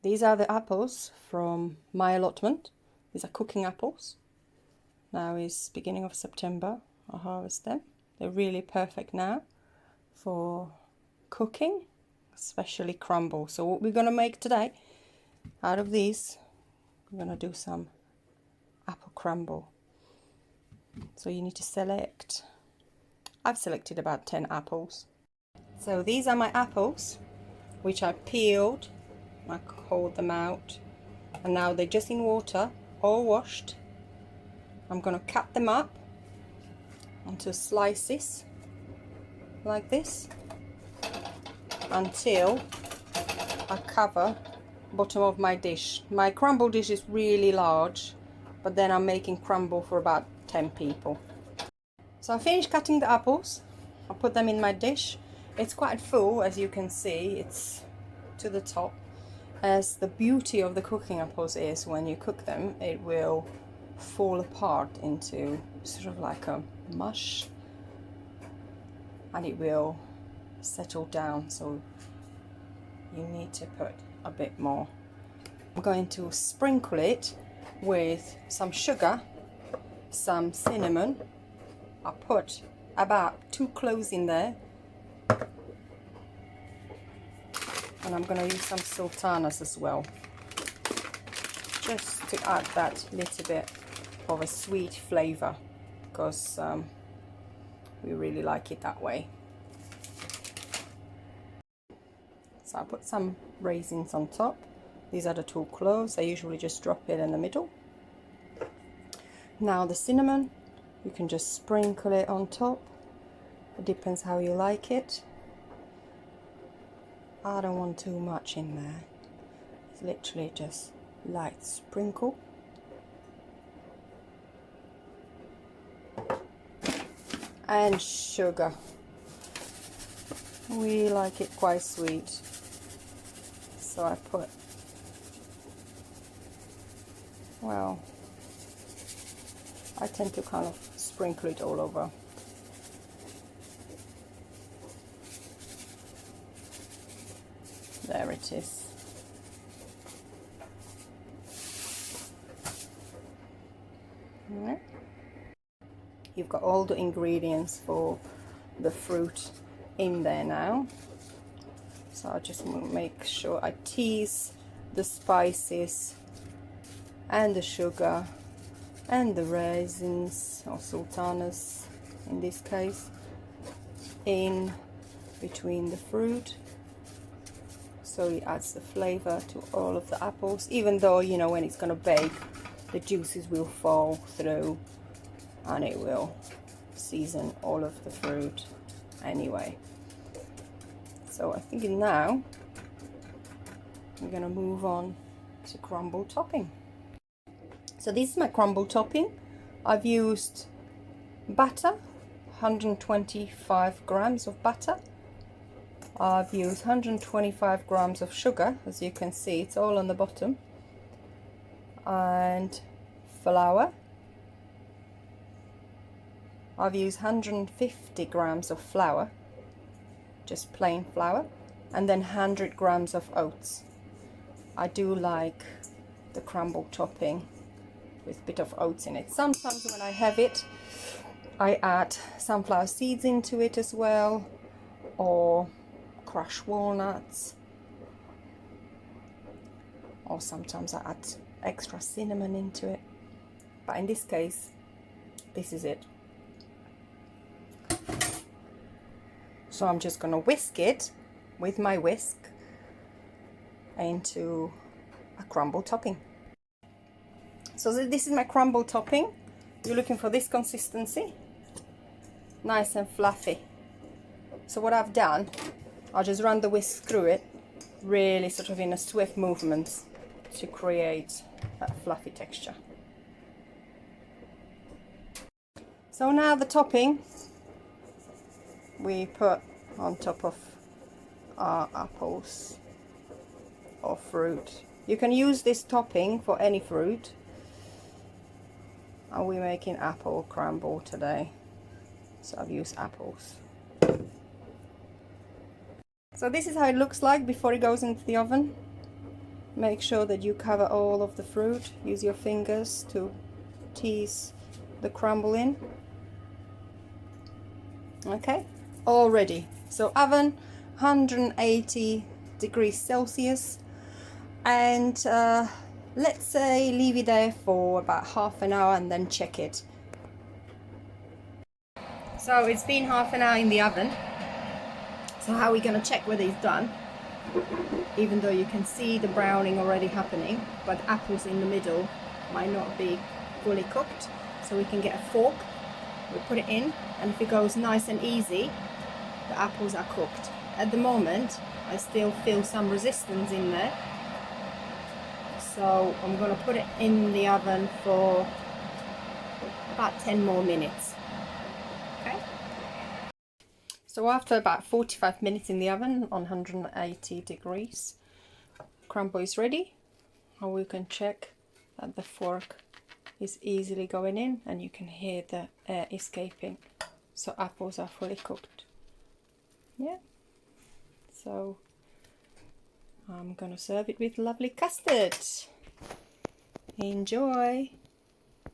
These are the apples from my allotment. These are cooking apples. Now is beginning of September. I harvest them. They're really perfect now for cooking, especially crumble. So what we're going to make today out of these, we're going to do some apple crumble. So you need to select, I've selected about 10 apples. So these are my apples, which I peeled. I hold them out, and now they're just in water, all washed. I'm going to cut them up into slices like this until I cover bottom of my dish. My crumble dish is really large, but then I'm making crumble for about 10 people. So I finished cutting the apples. I put them in my dish. It's quite full, as you can see. It's to the top. As the beauty of the cooking apples is, when you cook them, it will fall apart into sort of like a mush, and it will settle down, so you need to put a bit more. I'm going to sprinkle it with some sugar, some cinnamon. I put about 2 cloves in there, and I'm going to use some sultanas as well, just to add that little bit of a sweet flavor, because we really like it that way. So I put some raisins on top. These are the 2 cloves. I usually just drop it in the middle. Now the cinnamon, you can just sprinkle it on top. It depends how you like it. I don't want too much in there. It's literally just light sprinkle. And sugar. We like it quite sweet, so I put, well, I tend to kind of sprinkle it all over. There it is. All right. You've got all the ingredients for the fruit in there now. So I just want to make sure I tease the spices and the sugar and the raisins, or sultanas in this case, in between the fruit, so it adds the flavor to all of the apples, even though, you know, when it's going to bake, the juices will fall through and it will season all of the fruit anyway. So I think now we're going to move on to crumble topping. So this is my crumble topping. I've used butter, 125 grams of butter. I've used 125 grams of sugar, as you can see, it's all on the bottom, and flour. I've used 150 grams of flour, just plain flour, and then 100 grams of oats. I do like the crumble topping with a bit of oats in it. Sometimes when I have it, I add sunflower seeds into it as well, or crushed walnuts, or sometimes I add extra cinnamon into it, but in this case, this is it. So I'm just going to whisk it with my whisk into a crumble topping. So this is my crumble topping. You're looking for this consistency, nice and fluffy. So what I've done, I'll just run the whisk through it, really sort of in a swift movement to create that fluffy texture. So now the topping we put on top of our apples or fruit. You can use this topping for any fruit. And we're making apple crumble today, so I've used apples. So this is how it looks like before it goes into the oven. Make sure that you cover all of the fruit. Use your fingers to tease the crumble in. Okay, all ready. So oven 180 degrees Celsius, and let's say leave it there for about half an hour and then check it. So it's been half an hour in the oven. So how are we going to check whether it's done? Even though you can see the browning already happening, but the apples in the middle might not be fully cooked. So we can get a fork, we put it in, and if it goes nice and easy, the apples are cooked. At the moment, I still feel some resistance in there. So I'm going to put it in the oven for about 10 more minutes. Okay. So after about 45 minutes in the oven on 180 degrees, crumble is ready, and we can check that the fork is easily going in and you can hear the air escaping. So apples are fully cooked. Yeah. So I'm gonna serve it with lovely custard. Enjoy!